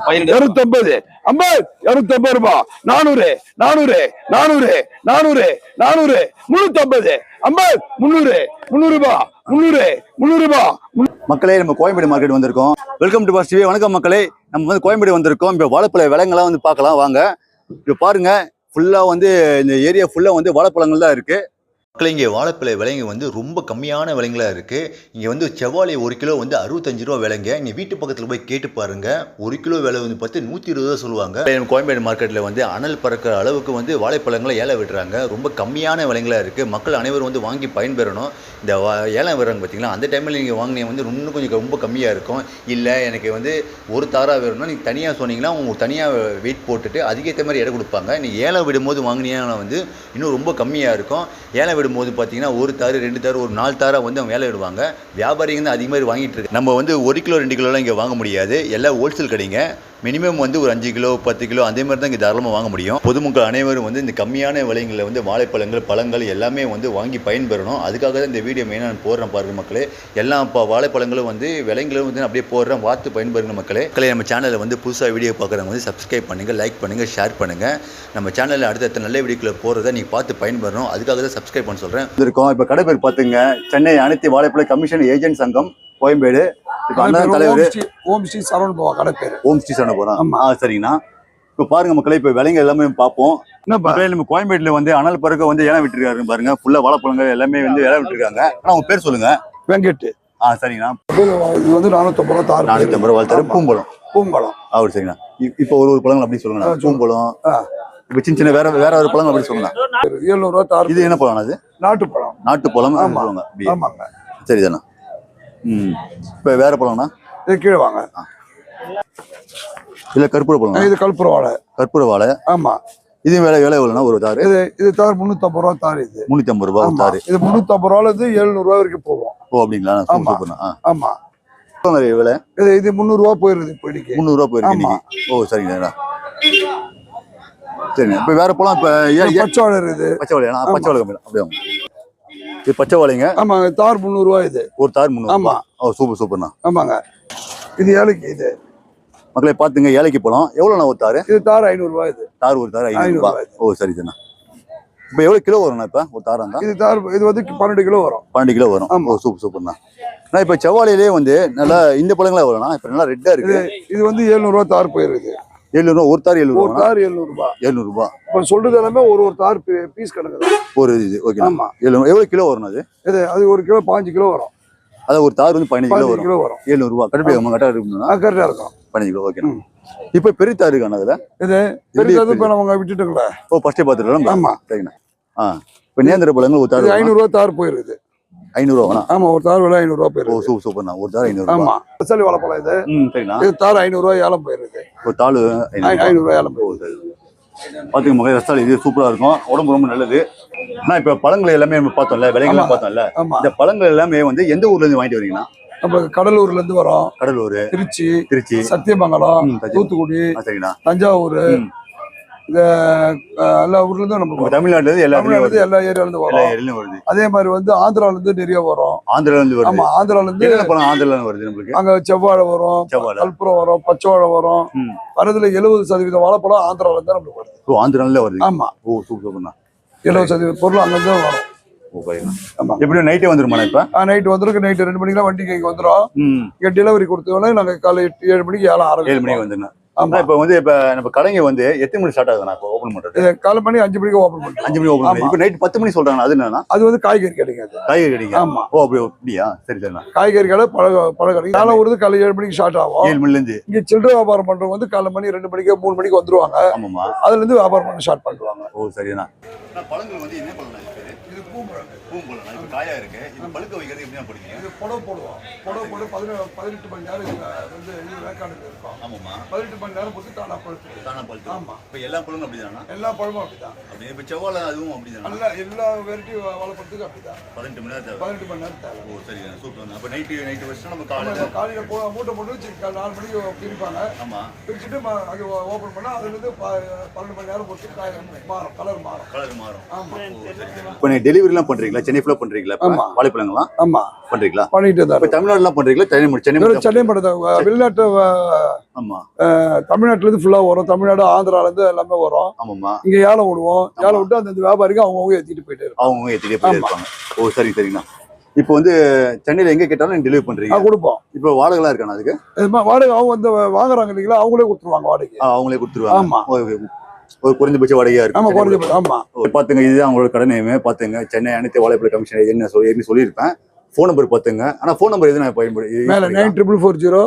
250 250 ரூபாய் 400 400 400 400 400 350 300 300 ரூபாய் 300 300 ரூபாய். மக்களே, நம்ம கோயம்பேடு மார்க்கெட் வந்திருக்கோம். Welcome to boss TV. வணக்கம் மக்களே, நம்ம வந்து கோயம்பேடு வந்திருக்கோம். இப்போ வாழைப்பழ விலைங்கெல்லாம் வந்து பார்க்கலாம் வாங்க. இப்போ பாருங்க, ஃபுல்லா வந்து இந்த ஏரியா ஃபுல்லா வந்து வாழைப்பழங்கள் தான் இருக்கு. மக்களே, இங்கே வாழைப்பழ விலைங்க வந்து ரொம்ப கம்மியான விலைங்களாக இருக்குது. இங்கே வந்து செவ்வாழை 1 கிலோ வந்து 65 ரூபா விலைங்க. நீங்கள் வீட்டு பக்கத்தில் போய் கேட்டு பாருங்கள். 1 கிலோ விலை வந்து பார்த்து 120 ரூபா சொல்லுவாங்க. கோயம்பேடு மார்க்கெட்டில் வந்து அனல் பறக்கிற அளவுக்கு வந்து வாழைப்பழங்களை ஏலம் விடுறாங்க. ரொம்ப கம்மியான விலைங்களாக இருக்குது. மக்கள் அனைவரும் வந்து வாங்கி பயன்பெறணும். இந்த ஏலம் விடுறாங்க பார்த்தீங்களா, அந்த டைமில் நீங்கள் வாங்கினீங்க வந்து இன்னும் கொஞ்சம் ரொம்ப கம்மியாக இருக்கும். இல்லை எனக்கு வந்து ஒரு தாராக வேணும்னா நீங்கள் தனியாக சொன்னீங்கன்னா உங்களுக்கு தனியாக வெயிட் போட்டுட்டு அதுக்கேற்ற மாதிரி எடை கொடுப்பாங்க. நீங்கள் ஏலம் விடும்போது வாங்கினீங்கன்னா வந்து இன்னும் ரொம்ப கம்மியாக இருக்கும். ஏலம் விடும்போது பார்த்தீங்கன்னா 1 தாரு 2 தாரு ஒரு 4 தாரா வந்து அவங்க வேலை விடுவாங்க. வியாபாரிங்க தான் அதிகமாக வாங்கிட்டு இருக்கு. நம்ம வந்து 1 கிலோ 2 கிலோலாம் இங்கே வாங்க முடியாது. எல்லாம் ஹோல்சேல் கடைங்க. மினிமம் வந்து ஒரு 5 கிலோ 10 கிலோ அதே மாதிரி தான் இங்கே தாராளமாக வாங்க முடியும். பொதுமக்கள் அனைவரும் வந்து இந்த கம்மியான விலைங்களில் வந்து வாழைப்பழங்கள் பழங்கள் எல்லாமே வந்து வாங்கி பயன்பெறணும். அதுக்காக தான் இந்த வீடியோ மெயினாக நான் போடுறேன் பாருங்கள் மக்களே. எல்லாம் இப்போ வாழைப்பழங்களும் வந்து விலைங்களும் வந்து அப்படியே போடுறேன், பார்த்து பயன்பெறுங்க மக்களே. நம்ம சேனலில் வந்து புதுசாக வீடியோ பார்க்குறவங்க வந்து சப்ஸ்கிரைப் பண்ணுங்கள், லைக் பண்ணுங்கள், ஷேர் பண்ணுங்கள். நம்ம சேனலில் அடுத்தடுத்த நல்ல வீடியோக்களை போடுறத நீங்கள் பார்த்து பயன்பெறணும். அதுக்காக தான் சப்ஸ்கிரைப் பண்ண சொல்கிறேன். இருக்கோம் இப்போ கடை பேர் பார்த்துங்க, சென்னை அனைத்து வாழைப்பழ கமிஷன் ஏஜென்ட் சங்கம் கோயம்பேடு. இப்போ அண்ணன் தலைவர் ஓம் ஸ்ரீ சரவண பவா கடை பேர். ஓம் ஸ்ரீ சரவண பவா. சரிங்கண்ணா. இப்போ பாருங்க மக்களே, இப்போ விலைங்க எல்லாமே பார்ப்போம். நம்ம கோயம்பேடுல வந்து அனல் பறக்க வந்து ஏலம் விட்டுருக்காரு பாருங்க. ஃபுல்லா வாழைப்பழங்கள் எல்லாமே வந்து ஏலம் விட்டுருக்காங்க. ஆனால் உங்க பேர் சொல்லுங்க. வெங்கட். சரிங்கண்ணா. இது வந்து 450 ரூபா தார். 450 ரூபா தார். பூம்பழம். சரிங்கண்ணா. இப்போ ஒரு பழங்கள் அப்படி சொல்லுங்கண்ணா. பூம்பழம். இப்போ சின்ன சின்ன வேற ஒரு பழங்கள் அப்படி சொல்லுங்க. 700 ரூபா தார். இது என்ன பழம்? அது நாட்டுப்பழம். நாட்டுப்பழம். ஆமாங்க. சரிதாண்ணா. இப்போ வேற பழம்னா இது கீழே வாங்க. இல்ல கற்பூர பழம். இது கற்பூர வாழை. கற்பூர வாழை. ஆமா. இது விலை எவ்வளவுனா ஒரு தார்? இது தார் 350 ரூபா தார். இது 350 ரூபா தார். இது 350 ரூபால இருந்து 700 ரூபா வரைக்கும் போகும். அப்படிங்களா? சூப்பர்ண்ணா. ஆமா. விலை இது 300 ரூபா போயிருது. இப்போதைக்கு 300 ரூபா போயிருக்கு இன்னைக்கு. சரிங்கண்ணா. சரிங்க. இப்போ வேற பழம் இப்போ பச்சை வாழை இருக்குது. பச்சை வாழை. பச்சை வாழை அப்படியே. இது பச்சை வாழைங்க. ஆமாங்க. தார் 300 ரூபா. இது ஒரு தார் 300. ஆமா. சூப்பர்ண்ணா. ஆமாங்க. இது ஏலக்கி. இது மக்களே பாத்துங்க, ஏலக்கி பழம் எவ்வளோண்ணா ஒரு தார்? இது தார் 500 ரூபா. இது தார் ஒரு தார் 500 ரூபா. சரிண்ணா. இப்போ எவ்வளவு கிலோ வரும்ண்ணா? இப்போ ஒரு தார் இருந்தா இது தார் இது வந்து 12 கிலோ வரும். 12 கிலோ வரும். சூப்பர்ண்ணா. நான் இப்போ செவ்வாழையிலே வந்து நல்லா இந்த பழங்களா எவ்வளோண்ணா? இப்போ நல்லா ரெட்டா இருக்கு. இது வந்து 700 ரூபா தார் போயிருக்கு. 700 ரூபா ஒரு தார். 700 ஒரு தார் 700 ரூபா. 700 ரூபா. இப்போ சொல்றது எல்லாமே ஒரு தார் பீஸ் கணக்கு ஒரு இது. ஓகே. ஆமா. எவ்வளவு கிலோ வரும் அது? அது 1 கிலோ 15 கிலோ வரும். அது ஒரு தார் வந்து 15 கிலோ வரும். 700 ரூபா. கரெக்டா இருக்கும்னா? கரெக்டா இருக்கும். 15 கிலோ. ஓகே. இப்போ பெரிய தார் இருக்கானே அதுல? இது பெரிய தார் இப்ப நம்ம விட்டுட்டோம்ல. ஃபர்ஸ்டே பாத்துறோம். ஆமா. சரிண்ணா. இப்போ நேந்திர பழங்கள் ஒரு தார் 500 ரூபா தார் போயிருது. 500 ரூபா. ஆமா. ஒரு தார் விலை 500 ரூபா போயிருது. சூப்பர்ண்ணா. ஒரு தார் 500 ரூபா. ஆமா. பச்சை வாழைப்பழம் இது. சரிண்ணா. இது தார் 500 ரூபா ஏலம் போயிருது. ஒரு தாள் 500 ரூபா ஏலம் போயிருது. பாத்துங்க மகன், ரஸ்தாளி இது சூப்பரா இருக்கும். உடம்பு ரொம்ப நல்லது. ஆனா இப்ப பழங்கள் எல்லாமே நம்ம பார்த்தோம்ல, விலைகள் பார்த்தோம்ல. இந்த பழங்கள் எல்லாமே வந்து எந்த ஊர்ல இருந்து வாங்கிட்டு வரீங்கன்னா? நம்ம கடலூர்ல இருந்து வரோம். கடலூர், திருச்சி, சத்தியமங்கலம், தூத்துக்குடி, தஞ்சாவூர், எல்லா ஊர்ல இருந்து நம்ம தமிழ்நாட்டுல இருந்து எல்லா ஏரியால இருந்து வரும். அதே மாதிரி வந்து ஆந்திரால இருந்து நிறைய வரும். ஆந்திரால இருந்து வருது. ஆமா. ஆந்திரால இருந்து ஆந்திரால இருந்து வருது நம்மளுக்கு. அங்க செவ்வாழை வரும், கற்பூரம் வரும், பச்சை வாழை வரும். வரதுல 70% வாழைப்பழம் ஆந்திரால இருந்து நம்மளுக்கு வருது. ஆந்திரால வருது. ஆமா. சூப்பர்ண்ணா. 70% பொருள் அங்க இருந்து வரும். எப்படி நைட்டே வந்துருமா? இப்ப நைட் வந்துருக்கு. நைட் 2 மணிக்கு வண்டிக்கு இங்க வந்துடும். இங்க டெலிவரி கொடுத்தோன்னே நாங்க காலை 7 மணிக்கு ஏலம் ஆரம்பிக்கும். 7 மணிக்கு வந்துருந்தேன். இப்ப வந்து இப்ப நம்ம கடைங்க வந்து எத்தனை மணி ஸ்டார்ட் ஆகுதுண்ணா இப்போ ஓபன் பண்றது? காலை மணி 5 மணிக்கு ஓபன் பண்ணுறோம். 5 மணி ஓபன் பண்ணி இப்போ நைட் 10 மணி சொல்றாங்க. அது என்னன்னா? அது வந்து காய்கறி கடைங்க. காய்கறி கடைங்க. ஆமா. அப்படியா? சரிண்ணா. காய்கறி கடை, பழ கடை. காலை ஒரு காலை 7 மணிக்கு ஸ்டார்ட் ஆகும். 7 மணில இருந்து இங்க சில்லறை வியாபாரம் பண்றவங்க வந்து காலை மணி 2 மணிக்கு 3 மணிக்கு வந்துருவாங்க. ஆமாமா. அதுல இருந்து வியாபாரம் பண்ண ஸ்டார்ட் பண்ணுவாங்க. சரிண்ணா. பழங்கள் வந்து என்ன பழம்? இது பூம்பழம். இப்ப காயா இருக்கு. இது பழுக்க வைக்கிறது எப்படியா போடுவீங்க? இது புடவை போடுவோம். புடவை போட்டு 18 மணி நேரம் வந்து வேக்காடு இருக்கும். ஆமாமா. 18 மணி நேரம் போட்டு தானா பழுத்து. ஆமா. இப்ப எல்லா பழமும் அப்படிதானா? எல்லா பழமும் அப்படிதான். அப்படி இப்ப செவ்வாழை அதுவும் அப்படிதானா? எல்லா வெரைட்டி வாழைப்பழத்துக்கும் அப்படிதான். 18 மணி நேரம் தேவை. 18 மணி நேரம் தேவை. சரிங்க. சூப்பர். அப்ப நைட் வச்சு நம்ம காலையில மூட்டை போட்டு 4 மணிக்கு பிரிப்பாங்க. ஆமா. பிரிச்சுட்டு அது ஓபன் பண்ணா அதுல இருந்து 12 மணி நேரம் போட்டு மாறும். கலர் மாறும். ஆமா. இப்ப நீ டெலிவரி டெலிவரி எல்லாம் பண்றீங்களா? சென்னை ஃபுல்லா பண்றீங்களா? வாழைப்பழங்கள்லாம் ஆமா பண்றீங்களா? பண்ணிட்டு தான். தமிழ்நாடு எல்லாம் பண்றீங்களா? சென்னை மட்டும் வெளிநாட்டு ஆமா தமிழ்நாட்டுல இருந்து ஃபுல்லா வரும். தமிழ்நாடு ஆந்திரால இருந்து எல்லாமே வரும். ஆமாமா. இங்க ஏலம் விடுவோம். ஏலம் விட்டு அந்த வியாபாரிக்கு அவங்க ஏத்திட்டு போயிட்டு இருப்பாங்க. ஓ சரி சரிங்கண்ணா. இப்போ வந்து சென்னையில எங்க கேட்டாலும் டெலிவரி பண்றீங்க? கொடுப்போம். இப்போ வாடகைலாம் இருக்காண்ணா அதுக்கு? வாடகை அவங்க வந்து வாங்குறாங்க இல்லைங்களா, அவங்களே கொடுத்துருவாங்க வாடகை. அவங்களே கொடுத்துருவாங்க. ஆமா. ஒரு குறைந்தபட்ச வாடகையா இருக்கு. ஆமா குறைஞ்சபட்சம். ஆமா பாத்துங்க, இதுதான் அவங்களோட கடை நேமே. பாத்துங்க, சென்னை அனைத்து வாழைப்பழ கமிஷன் என்ன சொல்லியிருப்பேன். ஃபோன் நம்பர் பாத்துங்க. ஆனா ஃபோன் நம்பர் எது நான் பயன்படுத்தி மேல 9440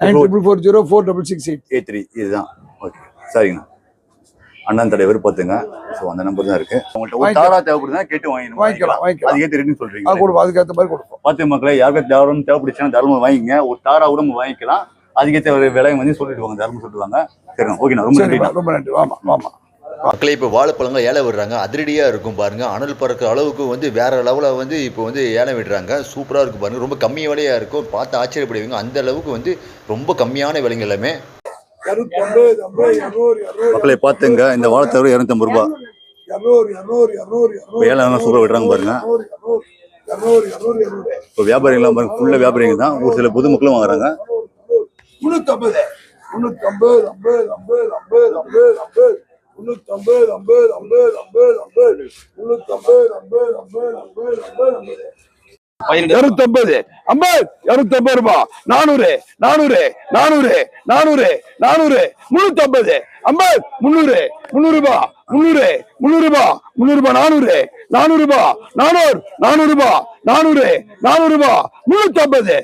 9440 466883 இதுதான். ஓகே சரிங்கண்ணா. அண்ணன் தலைவர் பாத்துங்க. ஸோ அந்த நம்பர் தான் இருக்கு. உங்கள்கிட்ட ஒரு தாரா தேவைப்படுதுன்னா கேட்டு வாங்கிக்கலாம். அது ஏற்ற ரேட்டுன்னு சொல்றீங்க. அதுக்கேற்ற மாதிரி கொடுப்போம். பார்த்து மக்களே, யாருக்கு தேவைப்படுச்சுன்னா தாராளமாக வாங்கிங்க. ஒரு தாரா கூட வாங்கிக்கலாம். அதுக்கேற்ற விலை வந்து சொல்லிட்டு வாங்க, தாராளமாக சொல்லிட்டு சரிண்ணா. ஓகேண்ணா, ரொம்ப நன்றி. ரொம்ப நன்றி. ஆமா ஆமா மக்களே, இப்போ வாழைப்பழங்கள் ஏலம் விடுறாங்க. அதிரடியாக இருக்கும் பாருங்க. அனல் பறக்கிற அளவுக்கு வந்து வேற லெவலில் வந்து இப்போ வந்து ஏலம் விடுறாங்க. சூப்பராக இருக்கும் பாருங்க. ரொம்ப கம்மி விலையாக இருக்கும். பார்த்து ஆச்சரியப்படுவீங்க. அந்த அளவுக்கு வந்து ரொம்ப கம்மியான விலைங்க எல்லாமே. மக்களே பாத்துங்க, இந்த வாழைத்தவரை 250 ரூபாய். ஏலம் சூப்பராக விடுறாங்க பாருங்க. இப்போ வியாபாரிகள் பாருங்க, ஃபுல்லா வியாபாரிங்க தான். ஒரு சில பொதுமக்களும் வாங்குறாங்க. 350 250 ரூபாய். 400 400 400 400 400 350 300 300 ரூபாய். 300 300 ரூபாய். 300 ரூபாய். 400 400 ரூபாய். 400 ரூபாய். 400 400 ரூபாய். 350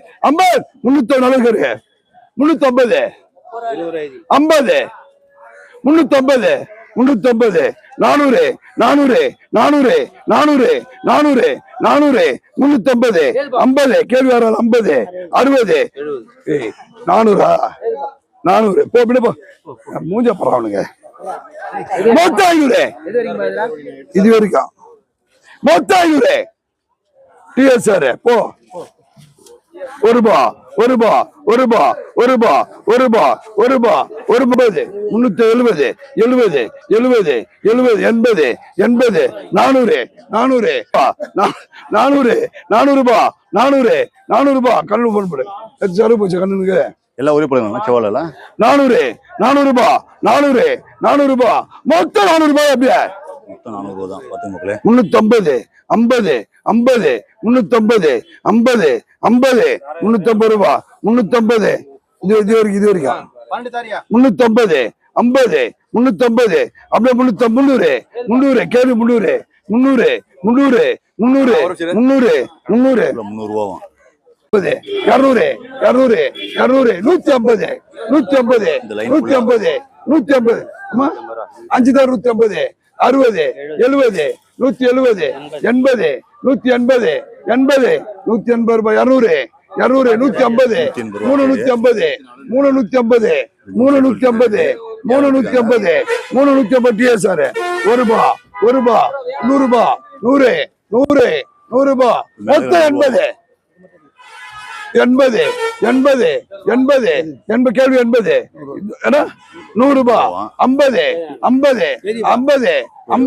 350 350 350 350 350 400 400 400 400 400 400 350 50 கேள்வி வர 50 60 400 400 போ போ மூஞ்ச போறானுங்க. மொத்தம் 500 இது வரைக்கும் மொத்தம் 500 டிஎஸ்ஆர் போ. 1 ரூபா 1 ரூபா 1 ரூபா 1 ரூபா 1 ரூபா 1 ரூபா 150 370 70 70 70 80 80 400 400 400 400 ரூபாய். 400 400 ரூபாய். கண்ணு போன் போடு. செலவு போச்சு கண்ணுக்கு. எல்லாம் ஒரே பழங்களா? செவ்வாழை 400 400 ரூபாய். 400 400 ரூபாய். மொத்தம் 400 ரூபாய். அப்படியே மொத்தம் 400 ரூபாய் தான். பாத்து மக்களே, 350 50 50 350 50 50 350 ரூபாய். 350 இது வரைக்கும் 350 50 350 அப்படியே 300 300 கேள்வி 300 300 300 300 300 300 300 ரூபாய். 200 200 200 150 150 150 150 ஆமா 5 தான் 150 60 70 170 80 180 80 180 ரூபாய். 200 200 150 350 350 350 350 350 டிஎஸ்ஆர் 1 ரூபாய் 1 ரூபாய் 100 ரூபாய் 100 100 100 ரூபாய். மொத்தம் 80 80 80 80 கேள்வி 80 100 ரூபாய். 50 50 50 50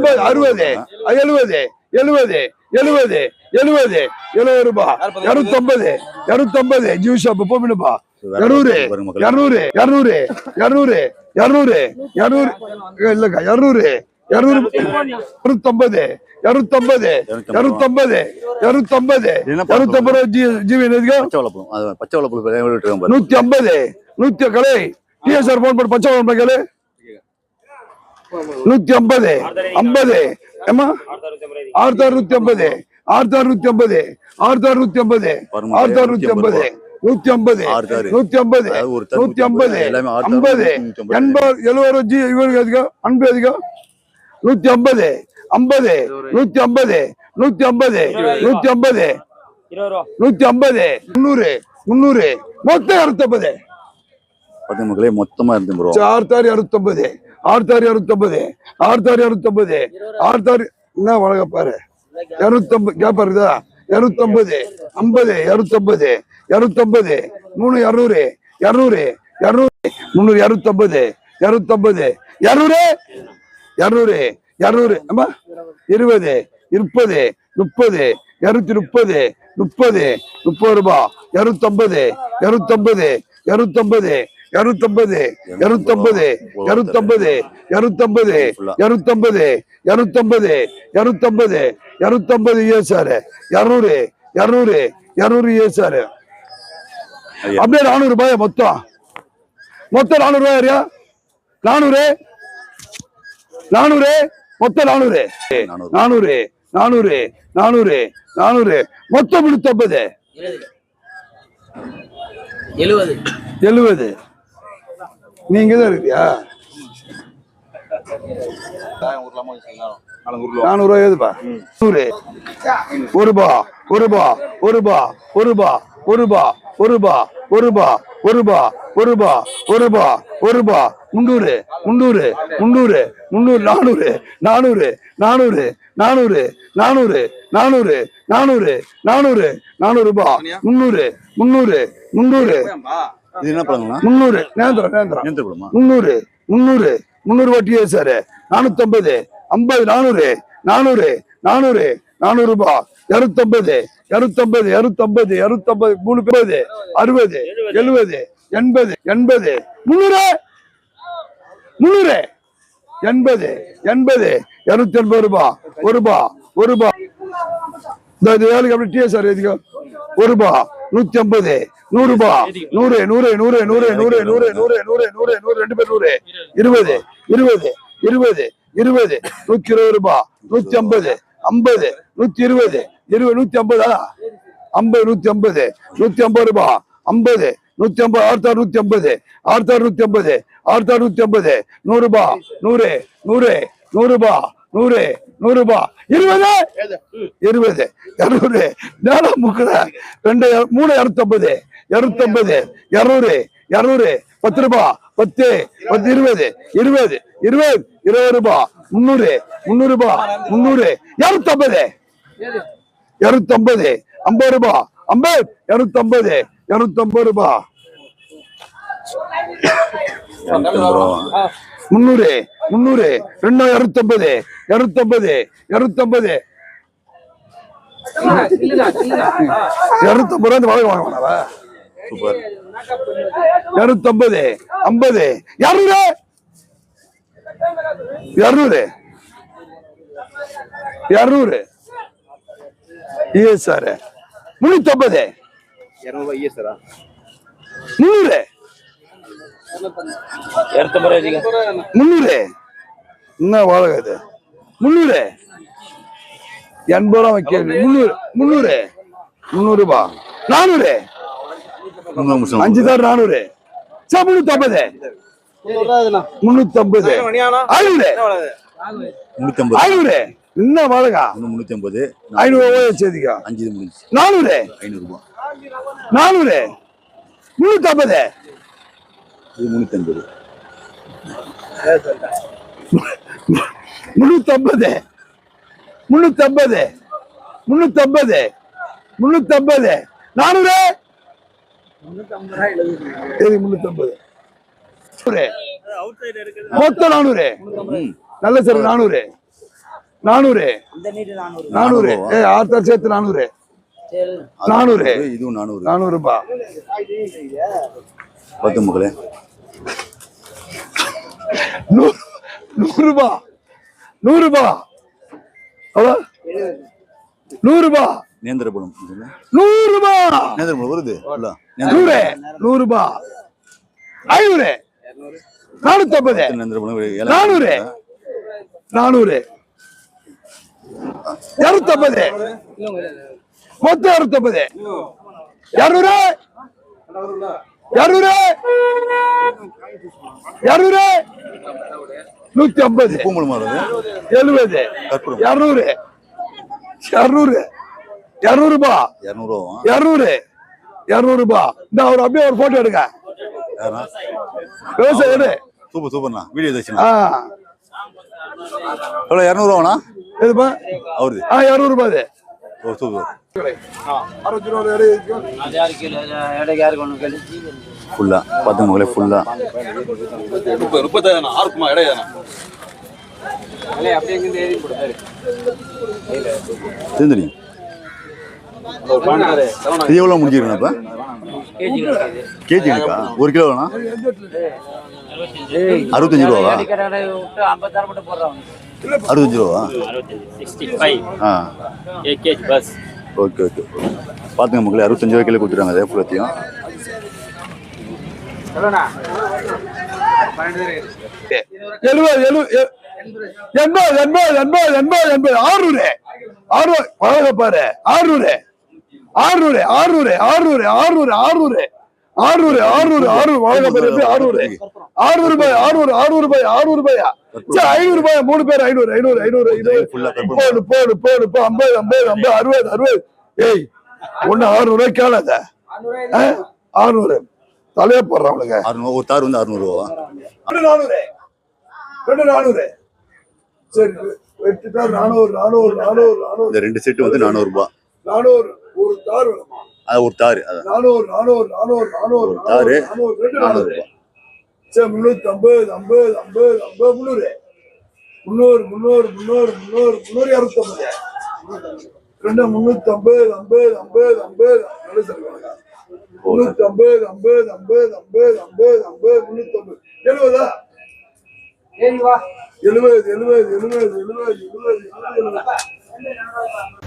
60 70 70 70 70 70 ரூபாய். 250 250 ஜூஸ் ஷாப் போமிடுப்பா. 200 200 200 200 200 200 இல்லக்கா 200 200 250 250 250 250 250 ஜீவி பச்சை வளர்ப்பு 150 100 கலை டிஎஸ்ஆர் போன் போட்டு பச்சை வளர்ப்பு கலை 150 50 ஏமா 6650 6650 6650 6650 150 150 150 50 80 70 ஜி இவருக்கு அதிகம் அன்பு அதிகம் 150 50 150 150 150 150 300 300 மொத்தம் 250 மக்களே. மொத்தமா 250 250 250 என்ன வழங்க பாரு 250 கேப்பாருதா 250 50 250 250 3 200 200 200 300 250 250 200 200 200 அம்மா 20 30 30 230 30 30 ரூபாய் 250 250 250 250 250 250 250 250 250 250 250 ஏசாரு 200 200 200 ஏசாரு அப்படியே 400 ரூபாய் மொத்தம் 400 ரூபாய் யாரியா 400 400 மொத்தம் 400 400 400 400 400 மொத்தம் 350 70 நீங்க தான் இருக்கியா 400 ரூபாய் ஏதுப்பா 100 1 ரூபா 1 ரூபா 1 ரூபா 1 ரூபா 1 ரூபா 1 ரூபா 1 ரூபா 1 ரூபா 1 ரூபா 1 ரூபா 1 ரூபா 300 300 300 300 400 400 400 400 400 400 400 400 ரூபாய் 300 300 300 இது என்ன பழங்கண்ணா 300 நேந்திரம் 300 300 300 வட்டியே சார் 450 50 400 400 400 400 ரூபாய் 250 250 250 250 350 60 70 80 80 300 300 80 80 280 ரூபாய் 1 ரூபாய் 1 ரூபாய் இந்த வேலைக்கு அப்படி டிஎஸ் சார் எதுக்கு 1 ரூபாய் 150 100 ரூபாய் 100 100 100 100 100 100 100 100 100 2 பேர் 100 20 20 20 20 120 ரூபாய் 150 50 120 20 150 50 150 150 ரூபாய் 50 150 650 650 650 100 ரூபாய் 100 100 100 ரூபாய் 100 100 ரூபாய் 20 20 200 நாலு முக்கட 2 3 250 250 200 200 10 ரூபாய் 10 10 20 20 20 20 ரூபாய் 300 300 ரூபாய் 300 250 250 50 ரூபாய் 50 250 250 ரூபாய் 300 300 250 250 250 250 ரூபாய் வாங்க வாங்க சூப்பர் 250 50 200 200 200 சார் 350 300 300 என்ன வாழை இது 300 80 ரூபாய் கேள்வி 300 300 ரூபாய் 400 5 தான் 400 சார் 350 350 500 என்ன வாழகா 350 500 சேர்த்திக்கா 5 முடிஞ்சு 400 500 ரூபாய் 400 350 இது 350 350 350 350 350 400 350 மொத்தம் 400 நல்ல சார் 400 400 400 ஆறு சேர்த்து 400 400 இதுவும் 400 400 ரூபாய் 10 மக்களே 100 ரூபாய் 100 ரூபாய் அவ்வளோ 100 ரூபாய் நேந்திர பழம் 100 ரூபாய் நேந்திர பழம் வருது 100 ரூபாய் 500 450 நேந்திர பழம் 400 400 250 மொத்தம் 250 200 200 200 150 பூம்பழம் வருது 70 கற்பூரம் 200 200 200 ரூபாய் 200 ரூபா 200 200 ரூபாய் இந்த ஒரு அப்படியே ஒரு போட்டோ எடுங்க யாரா விவசாயம் எடு சூப்பர் சூப்பர்ண்ணா வீடியோ தச்சுண்ணா எவ்வளோ 200 ரூபாண்ணா எதுப்பா அவருது 200 ரூபாய் அது ஓ சூப்பர் 60 ரூபாய் எடை ஃபுல்லா பார்த்து மக்களே ஃபுல்லா 36 இருக்குமா இடையா தெரியும். இது எவ்வளோ முடிஞ்சிருக்கா கேஜி இருக்கா? 1 கிலோ வேணா 65 ரூபாவா? 65 ரூபாவா? ஆ ஓகே ஓகே. பார்த்துங்க மக்களே, 65 ரூபாய் கிலோ கொடுத்துருவாங்க அதே ஃபுல்லத்தையும். பாரு 600 600 600 600 600 600 600 600 600 வாங்க பாரு 600 600 ரூபாய் 600 600 ரூபாய் 600 ரூபாயா? சரி 500 ரூபாய் 3 பேர் 500 500 500 இது போடு 50 50 50 60 60. ஏய் ஒண்ணு 600 ரூபாய் கேளாத. 600 தலைய போடுறவனுங்க. 600 ஒரு தார் வந்து 600 ரூபாவா? 400 400. சரி 8 தார் 400 400 400 400. இந்த 2 செட் வந்து 400 ரூபாய். 400 ஒரு தார் வேணுமா? அது ஒரு தார். 400 400 400 400 தார் 400 ரூபாய். சரி 350 50 50 50 300 300 300 300 300 250. ரெண்டு 350 50 50 50 நல்ல சொல்லுங்க. 350 50 50 50 50 50 350 70. 70.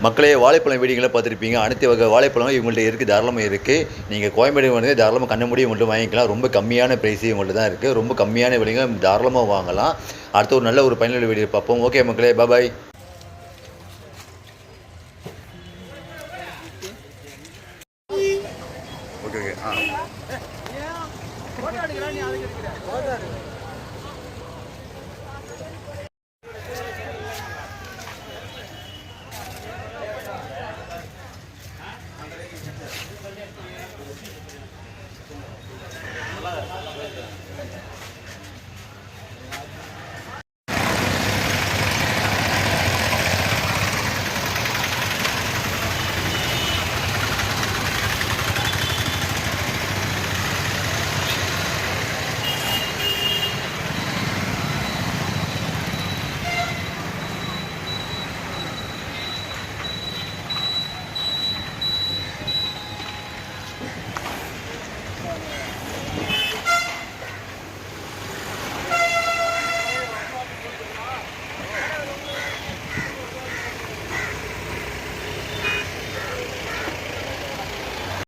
மக்களே, வாழைப்பழம் வீடியோங்களை பார்த்துருப்பீங்க. அனைத்து வகை வாழைப்பழம் இவங்கள்ட்ட இருக்குது, தாராளமாக இருக்குது. நீங்கள் கோயம்பேடு வந்து தாராளமாக கண்ண மூடி இவங்கள்ட்ட வாங்கிக்கலாம். ரொம்ப கம்மியான ப்ரைஸ் இவங்கள்ட்ட தான் இருக்குது. ரொம்ப கம்மியான விலைங்க, தாராளமாக வாங்கலாம். அடுத்த ஒரு நல்ல ஒரு பயனுள்ள வீடியோ பார்ப்போம். ஓகே மக்களே, பாய்.